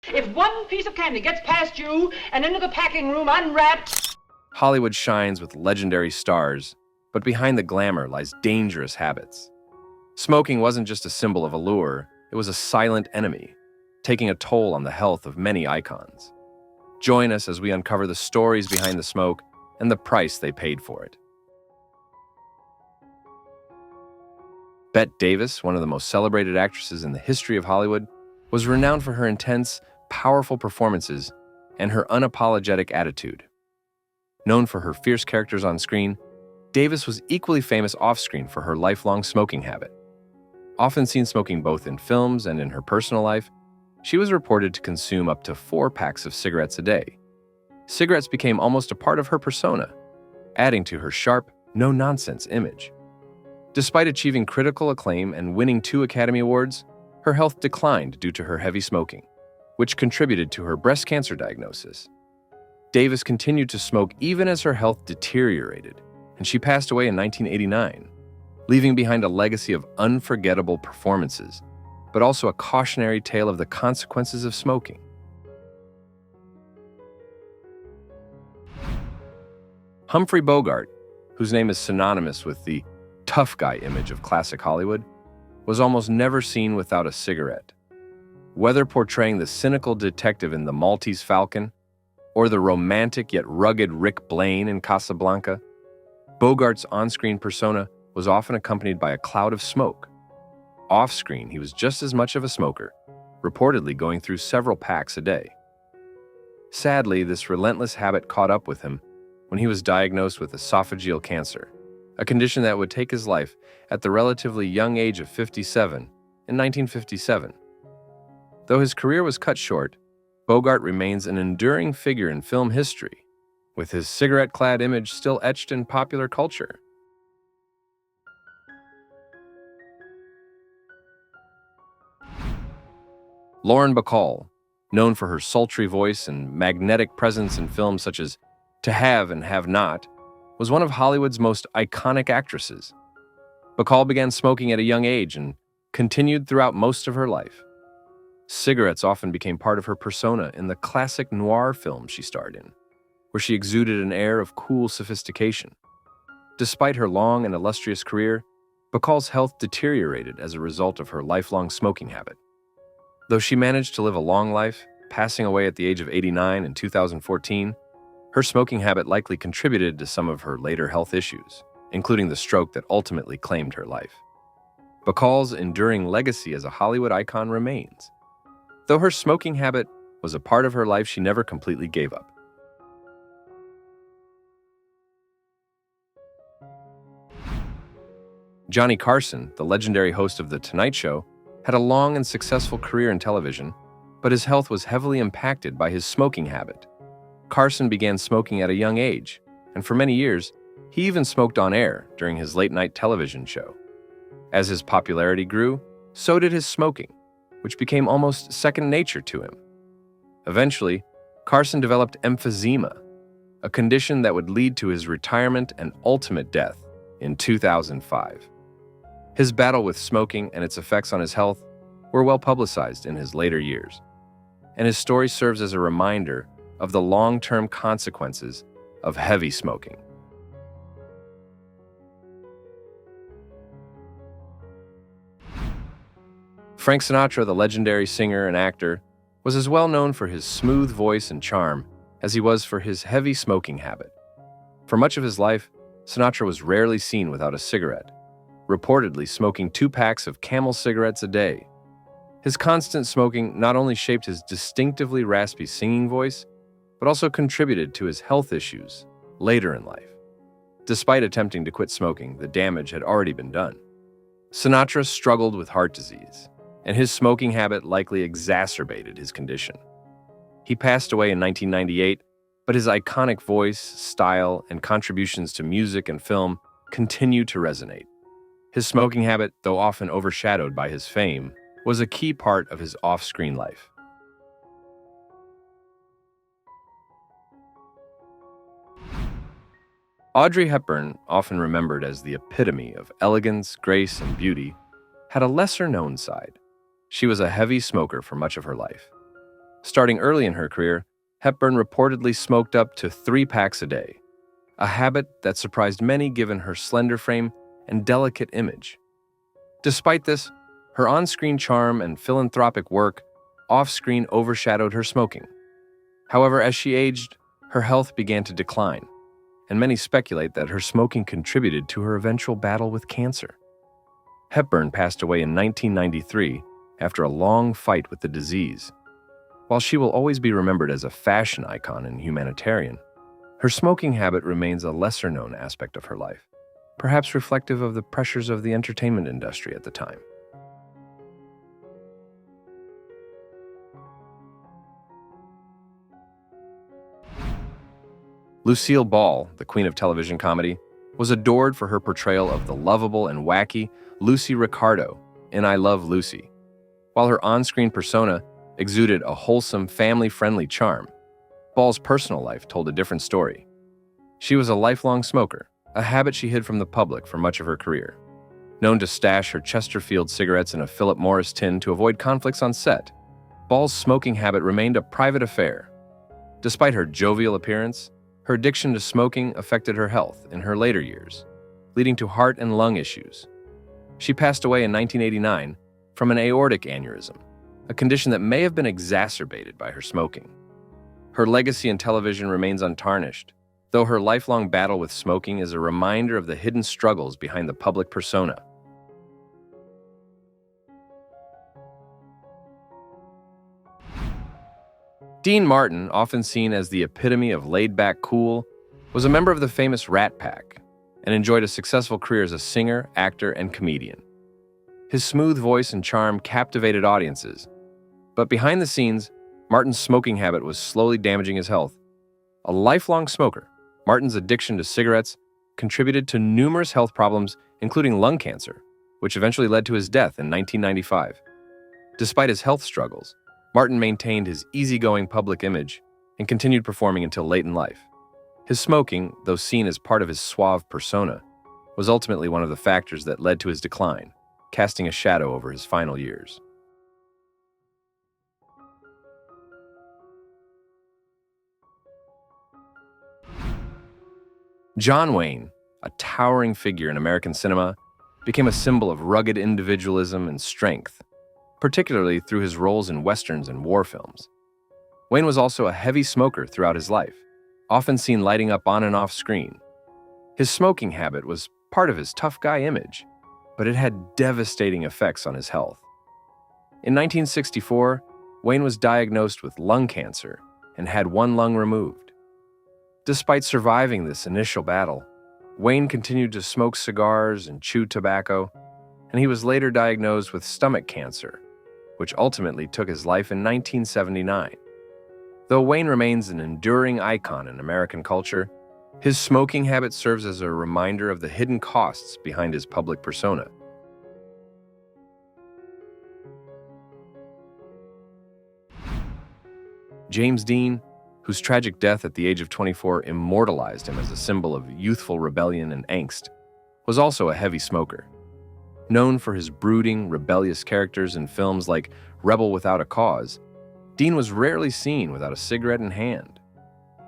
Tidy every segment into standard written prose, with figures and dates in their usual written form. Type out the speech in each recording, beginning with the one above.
If one piece of candy gets past you and into the packing room unwrapped... Hollywood shines with legendary stars, but behind the glamour lies dangerous habits. Smoking wasn't just a symbol of allure, it was a silent enemy, taking a toll on the health of many icons. Join us as we uncover the stories behind the smoke and the price they paid for it. Bette Davis, one of the most celebrated actresses in the history of Hollywood, was renowned for her intense, powerful performances and her unapologetic attitude. Known for her fierce characters on screen, Davis was equally famous off-screen for her lifelong smoking habit. Often seen smoking both in films and in her personal life, she was reported to consume up to 4 packs of cigarettes a day. Cigarettes became almost a part of her persona, adding to her sharp, no-nonsense image. Despite achieving critical acclaim and winning 2 Academy Awards, her health declined due to her heavy smoking, which contributed to her breast cancer diagnosis. Davis continued to smoke even as her health deteriorated, and she passed away in 1989, leaving behind a legacy of unforgettable performances, but also a cautionary tale of the consequences of smoking. Humphrey Bogart, whose name is synonymous with the tough guy image of classic Hollywood, was almost never seen without a cigarette. Whether portraying the cynical detective in The Maltese Falcon or the romantic yet rugged Rick Blaine in Casablanca, Bogart's on-screen persona was often accompanied by a cloud of smoke. Off-screen, he was just as much of a smoker, reportedly going through several packs a day. Sadly, this relentless habit caught up with him when he was diagnosed with esophageal cancer, a condition that would take his life at the relatively young age of 57 in 1957. Though his career was cut short, Bogart remains an enduring figure in film history, with his cigarette-clad image still etched in popular culture. Lauren Bacall, known for her sultry voice and magnetic presence in films such as To Have and Have Not, was one of Hollywood's most iconic actresses. Bacall began smoking at a young age and continued throughout most of her life. Cigarettes often became part of her persona in the classic noir films she starred in, where she exuded an air of cool sophistication. Despite her long and illustrious career, Bacall's health deteriorated as a result of her lifelong smoking habit. Though she managed to live a long life, passing away at the age of 89 in 2014, her smoking habit likely contributed to some of her later health issues, including the stroke that ultimately claimed her life. Bacall's enduring legacy as a Hollywood icon remains. Though her smoking habit was a part of her life, she never completely gave up. Johnny Carson, the legendary host of The Tonight Show, had a long and successful career in television, but his health was heavily impacted by his smoking habit. Carson began smoking at a young age, and for many years, he even smoked on air during his late-night television show. As his popularity grew, so did his smoking, which became almost second nature to him. Eventually, Carson developed emphysema, a condition that would lead to his retirement and ultimate death in 2005. His battle with smoking and its effects on his health were well publicized in his later years, and his story serves as a reminder of the long-term consequences of heavy smoking. Frank Sinatra, the legendary singer and actor, was as well known for his smooth voice and charm as he was for his heavy smoking habit. For much of his life, Sinatra was rarely seen without a cigarette, reportedly smoking 2 packs of Camel cigarettes a day. His constant smoking not only shaped his distinctively raspy singing voice, but also contributed to his health issues later in life. Despite attempting to quit smoking, the damage had already been done. Sinatra struggled with heart disease, and his smoking habit likely exacerbated his condition. He passed away in 1998, but his iconic voice, style, and contributions to music and film continue to resonate. His smoking habit, though often overshadowed by his fame, was a key part of his off-screen life. Audrey Hepburn, often remembered as the epitome of elegance, grace, and beauty, had a lesser-known side. She was a heavy smoker for much of her life. Starting early in her career, Hepburn reportedly smoked up to 3 packs a day, a habit that surprised many given her slender frame and delicate image. Despite this, her on-screen charm and philanthropic work off-screen overshadowed her smoking. However, as she aged, her health began to decline, and many speculate that her smoking contributed to her eventual battle with cancer. Hepburn passed away in 1993 after a long fight with the disease. While she will always be remembered as a fashion icon and humanitarian, her smoking habit remains a lesser-known aspect of her life, perhaps reflective of the pressures of the entertainment industry at the time. Lucille Ball, the queen of television comedy, was adored for her portrayal of the lovable and wacky Lucy Ricardo in I Love Lucy. While her on-screen persona exuded a wholesome, family-friendly charm, Ball's personal life told a different story. She was a lifelong smoker, a habit she hid from the public for much of her career. Known to stash her Chesterfield cigarettes in a Philip Morris tin to avoid conflicts on set, Ball's smoking habit remained a private affair. Despite her jovial appearance, her addiction to smoking affected her health in her later years, leading to heart and lung issues. She passed away in 1989 from an aortic aneurysm, a condition that may have been exacerbated by her smoking. Her legacy in television remains untarnished, though her lifelong battle with smoking is a reminder of the hidden struggles behind the public persona. Dean Martin, often seen as the epitome of laid-back cool, was a member of the famous Rat Pack and enjoyed a successful career as a singer, actor, and comedian. His smooth voice and charm captivated audiences, but behind the scenes, Martin's smoking habit was slowly damaging his health. A lifelong smoker, Martin's addiction to cigarettes contributed to numerous health problems, including lung cancer, which eventually led to his death in 1995. Despite his health struggles, Martin maintained his easygoing public image and continued performing until late in life. His smoking, though seen as part of his suave persona, was ultimately one of the factors that led to his decline, casting a shadow over his final years. John Wayne, a towering figure in American cinema, became a symbol of rugged individualism and strength, particularly through his roles in westerns and war films. Wayne was also a heavy smoker throughout his life, often seen lighting up on and off screen. His smoking habit was part of his tough guy image, but it had devastating effects on his health. In 1964, Wayne was diagnosed with lung cancer and had one lung removed. Despite surviving this initial battle, Wayne continued to smoke cigars and chew tobacco, and he was later diagnosed with stomach cancer, which ultimately took his life in 1979. Though Wayne remains an enduring icon in American culture, his smoking habit serves as a reminder of the hidden costs behind his public persona. James Dean, whose tragic death at the age of 24 immortalized him as a symbol of youthful rebellion and angst, was also a heavy smoker. Known for his brooding, rebellious characters in films like Rebel Without a Cause, Dean was rarely seen without a cigarette in hand.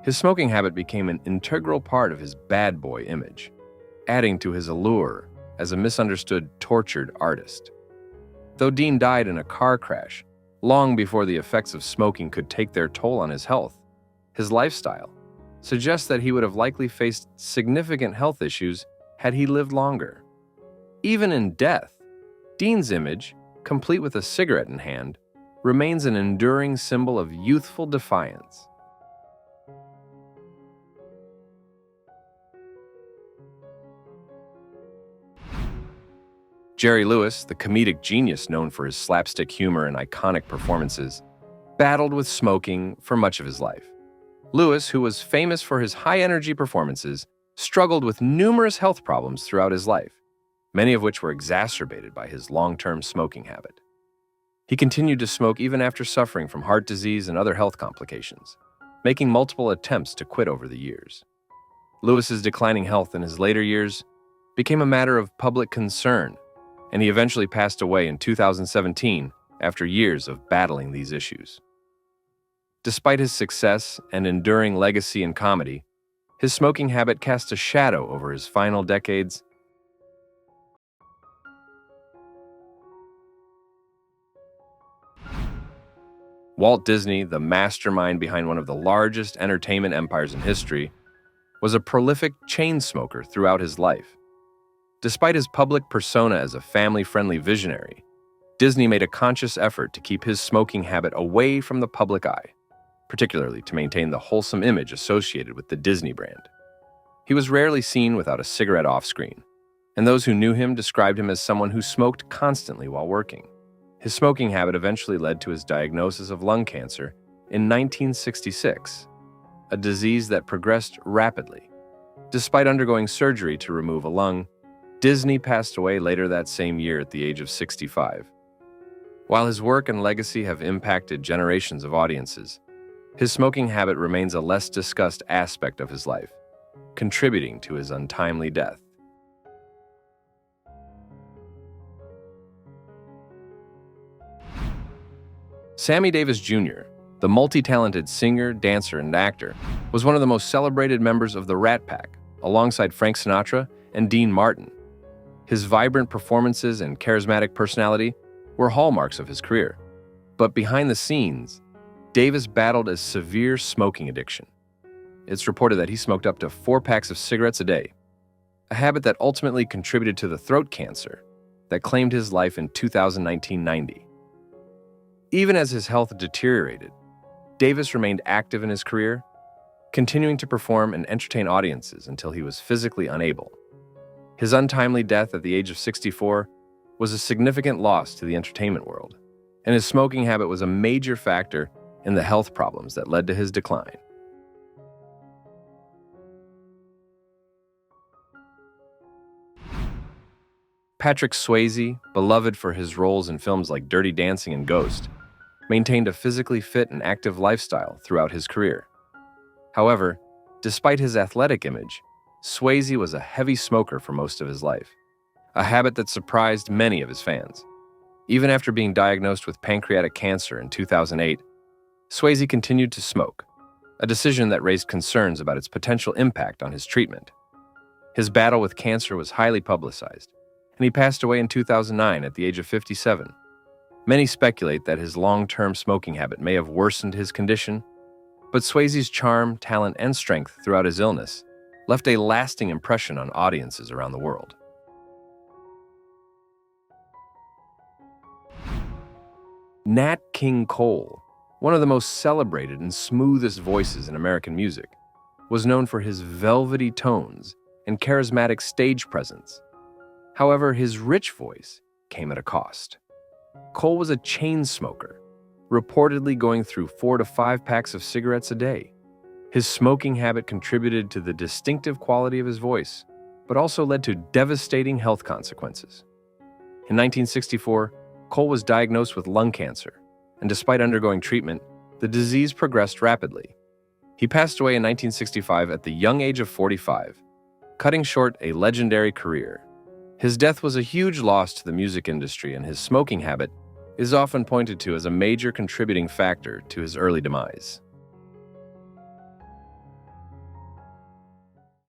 His smoking habit became an integral part of his bad boy image, adding to his allure as a misunderstood, tortured artist. Though Dean died in a car crash long before the effects of smoking could take their toll on his health, his lifestyle suggests that he would have likely faced significant health issues had he lived longer. Even in death, Dean's image, complete with a cigarette in hand, remains an enduring symbol of youthful defiance. Jerry Lewis, the comedic genius known for his slapstick humor and iconic performances, battled with smoking for much of his life. Lewis, who was famous for his high-energy performances, struggled with numerous health problems throughout his life, many of which were exacerbated by his long-term smoking habit. He continued to smoke even after suffering from heart disease and other health complications, making multiple attempts to quit over the years. Lewis's declining health in his later years became a matter of public concern, and he eventually passed away in 2017 after years of battling these issues. Despite his success and enduring legacy in comedy, his smoking habit cast a shadow over his final decades. Walt Disney, the mastermind behind one of the largest entertainment empires in history, was a prolific chain smoker throughout his life. Despite his public persona as a family-friendly visionary, Disney made a conscious effort to keep his smoking habit away from the public eye, particularly to maintain the wholesome image associated with the Disney brand. He was rarely seen without a cigarette off-screen, and those who knew him described him as someone who smoked constantly while working. His smoking habit eventually led to his diagnosis of lung cancer in 1966, a disease that progressed rapidly. Despite undergoing surgery to remove a lung, Disney passed away later that same year at the age of 65. While his work and legacy have impacted generations of audiences, his smoking habit remains a less discussed aspect of his life, contributing to his untimely death. Sammy Davis Jr., the multi-talented singer, dancer, and actor, was one of the most celebrated members of the Rat Pack, alongside Frank Sinatra and Dean Martin. His vibrant performances and charismatic personality were hallmarks of his career. But behind the scenes, Davis battled a severe smoking addiction. It's reported that he smoked up to 4 packs of cigarettes a day, a habit that ultimately contributed to the throat cancer that claimed his life in 2019-90. Even as his health deteriorated, Davis remained active in his career, continuing to perform and entertain audiences until he was physically unable. His untimely death at the age of 64 was a significant loss to the entertainment world, and his smoking habit was a major factor in the health problems that led to his decline. Patrick Swayze, beloved for his roles in films like Dirty Dancing and Ghost, maintained a physically fit and active lifestyle throughout his career. However, despite his athletic image, Swayze was a heavy smoker for most of his life, a habit that surprised many of his fans. Even after being diagnosed with pancreatic cancer in 2008, Swayze continued to smoke, a decision that raised concerns about its potential impact on his treatment. His battle with cancer was highly publicized, and he passed away in 2009 at the age of 57. Many speculate that his long-term smoking habit may have worsened his condition, but Swayze's charm, talent, and strength throughout his illness left a lasting impression on audiences around the world. Nat King Cole, one of the most celebrated and smoothest voices in American music, was known for his velvety tones and charismatic stage presence. However, his rich voice came at a cost. Cole was a chain smoker, reportedly going through 4 to 5 packs of cigarettes a day. His smoking habit contributed to the distinctive quality of his voice, but also led to devastating health consequences. In 1964, Cole was diagnosed with lung cancer, and despite undergoing treatment, the disease progressed rapidly. He passed away in 1965 at the young age of 45, cutting short a legendary career. His death was a huge loss to the music industry, and his smoking habit is often pointed to as a major contributing factor to his early demise.